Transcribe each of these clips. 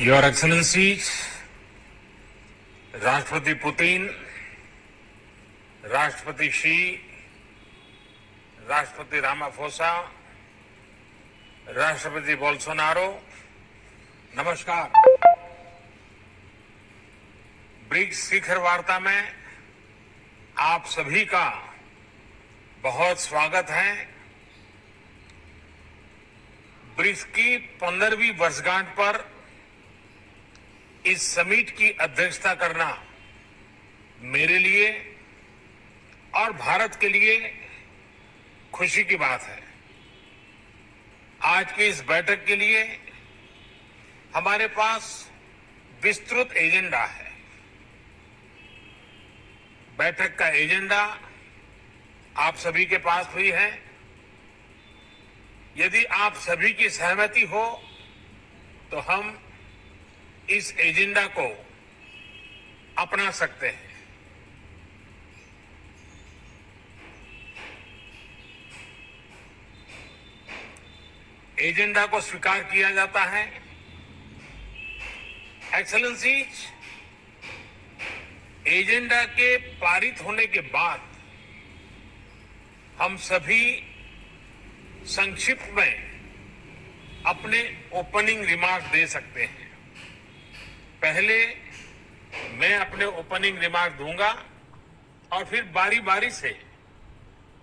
Your Excellencies, राष्ट्रपति Putin, राष्ट्रपति she, राष्ट्रपति रामाफोसा, राष्ट्रपति बोल्सोनारो, नमस्कार। ब्रिक्स शिखर वार्ता में आप सभी का बहुत स्वागत है। ब्रिक्स की 15वीं वर्षगांठ पर इस समिट की अध्यक्षता करना मेरे लिए और भारत के लिए खुशी की बात है। आज की इस बैठक के लिए हमारे पास विस्तृत एजेंडा है। बैठक का एजेंडा आप सभी के पास भी है। यदि आप सभी की सहमति हो तो हम इस एजेंडा को अपना सकते हैं। एजेंडा को स्वीकार किया जाता है। एक्सेलेंसीज, एजेंडा के पारित होने के बाद हम सभी संक्षिप्त में अपने ओपनिंग रिमार्क दे सकते हैं। पहले मैं अपने ओपनिंग रिमार्क दूंगा और फिर बारी बारी से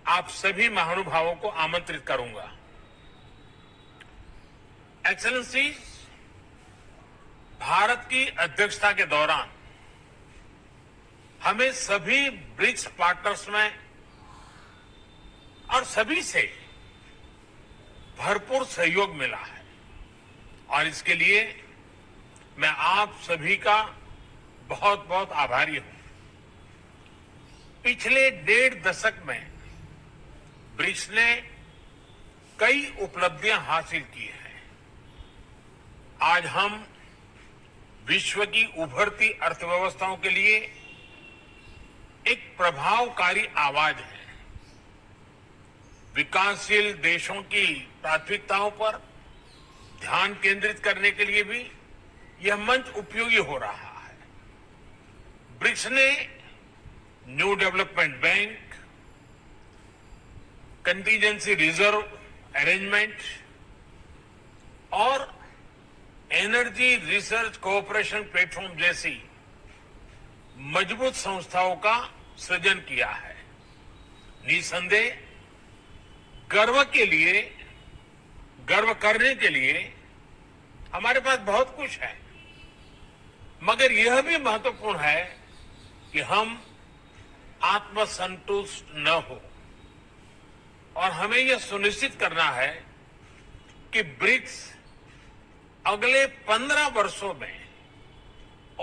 आप सभी महानुभावों को आमंत्रित करूंगा। एक्सेलेंसीज, भारत की अध्यक्षता के दौरान हमें सभी ब्रिक्स पार्टनर्स में और सभी से भरपूर सहयोग मिला है और इसके लिए मैं आप सभी का बहुत बहुत आभारी हूं। पिछले 1.5 दशक में ब्रिक्स ने कई उपलब्धियां हासिल की हैं। आज हम विश्व की उभरती अर्थव्यवस्थाओं के लिए एक प्रभावकारी आवाज है। विकासशील देशों की प्राथमिकताओं पर ध्यान केंद्रित करने के लिए भी यह मंच उपयोगी हो रहा है। ब्रिक्स ने new development bank, contingency reserve arrangement और एनर्जी रिसर्च कोऑपरेशन प्लेटफॉर्म जैसी मजबूत संस्थाओं का सृजन किया है। निसंदेह गर्व करने के लिए हमारे पास बहुत कुछ है, मगर यह भी महत्वपूर्ण है कि हम आत्मसंतुष्ट न हो और हमें यह सुनिश्चित करना है कि ब्रिक्स अगले 15 वर्षों में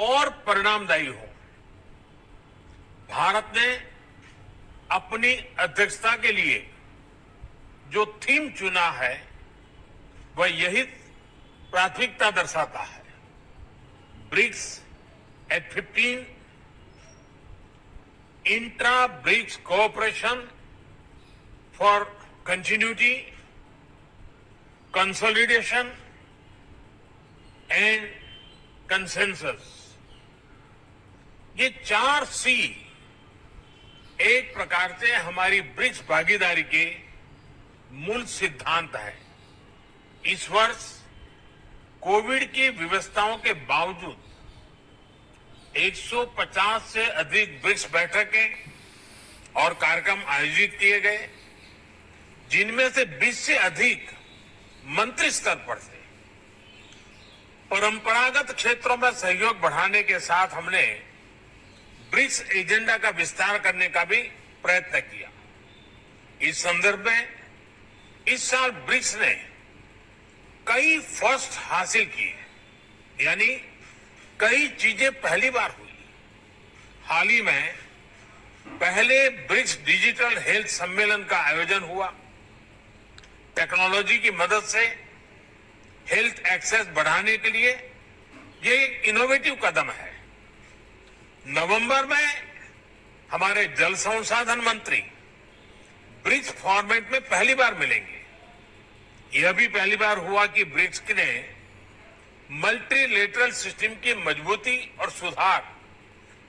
और परिणामदायी हो। भारत ने अपनी अध्यक्षता के लिए जो थीम चुना है वह यही प्राथमिकता दर्शाता है। BRICS at 15, intra BRICS cooperation for continuity, consolidation and consensus. ये 4 सी एक प्रकार से हमारी ब्रिक्स भागीदारी के मूल सिद्धांत है। इस वर्ष कोविड की व्यवस्थाओं के बावजूद 150 से अधिक ब्रिक्स बैठकें और कार्यक्रम आयोजित किए गए, जिनमें से 20 से अधिक मंत्री स्तर पर थे। परंपरागत क्षेत्रों में सहयोग बढ़ाने के साथ हमने ब्रिक्स एजेंडा का विस्तार करने का भी प्रयत्न किया। इस संदर्भ में इस साल ब्रिक्स ने कई फर्स्ट हासिल किए, यानी कई चीजें पहली बार हुई। हाल ही में पहले ब्रिक्स डिजिटल हेल्थ सम्मेलन का आयोजन हुआ। टेक्नोलॉजी की मदद से हेल्थ एक्सेस बढ़ाने के लिए ये एक इनोवेटिव कदम है। नवंबर में हमारे जल संसाधन मंत्री ब्रिक्स फॉर्मेट में पहली बार मिलेंगे। यह भी पहली बार हुआ कि ब्रिक्स ने मल्टीलेटरल सिस्टम की मजबूती और सुधार,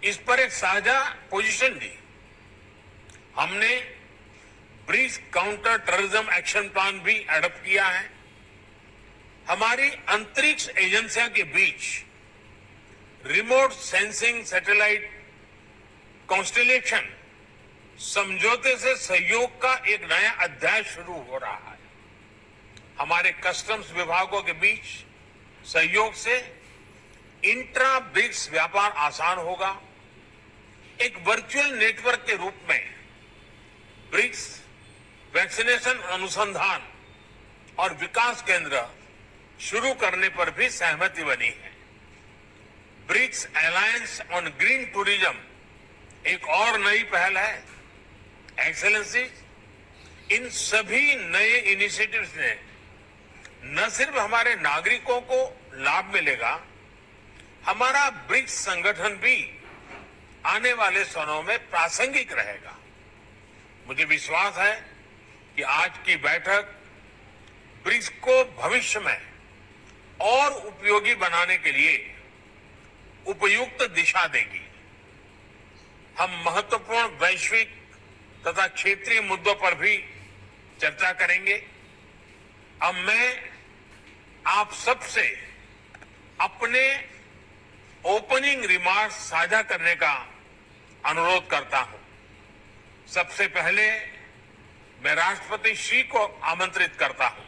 इस पर एक साझा पोजीशन दी। हमने BRICS counter terrorism action plan भी एडॉप्ट किया है। हमारी अंतरिक्ष एजेंसियों के बीच रिमोट सेंसिंग सैटेलाइट कॉन्स्टेलेशन समझौते से सहयोग का एक नया अध्याय शुरू हो रहा है। हमारे कस्टम्स विभागों के बीच सहयोग से इंट्रा ब्रिक्स व्यापार आसान होगा। एक वर्चुअल नेटवर्क के रूप में ब्रिक्स वैक्सीनेशन अनुसंधान और विकास केंद्र शुरू करने पर भी सहमति बनी है। BRICS alliance on green tourism एक और नई पहल है। एक्सेलेंसी, इन सभी नए इनिशिएटिव्स ने न सिर्फ हमारे नागरिकों को लाभ मिलेगा, हमारा ब्रिक्स संगठन भी आने वाले समय में प्रासंगिक रहेगा। मुझे विश्वास है कि आज की बैठक ब्रिक्स को भविष्य में और उपयोगी बनाने के लिए उपयुक्त दिशा देगी। हम महत्वपूर्ण वैश्विक तथा क्षेत्रीय मुद्दों पर भी चर्चा करेंगे। अब मैं आप सबसे अपने ओपनिंग रिमार्क्स साझा करने का अनुरोध करता हूं। सबसे पहले मैं राष्ट्रपति श्री को आमंत्रित करता हूं